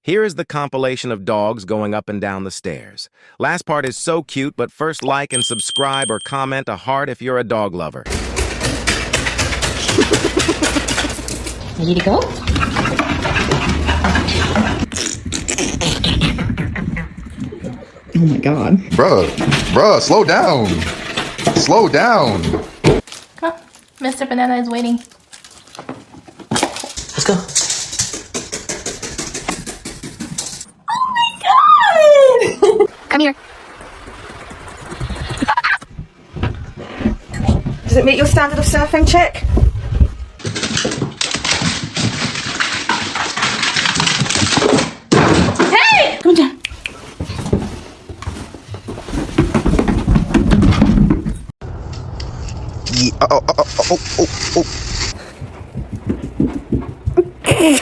Here is the compilation of dogs going up and down the stairs. Last part is so cute, but first like and subscribe or comment a heart if you're a dog lover. Ready to go? Oh my god. Bruh, slow down. Slow down. Come on, Mr. Banana is waiting. Let's go. Come here. Does it meet your standard of surfing, chick? Hey! Come down. Yeah, oh.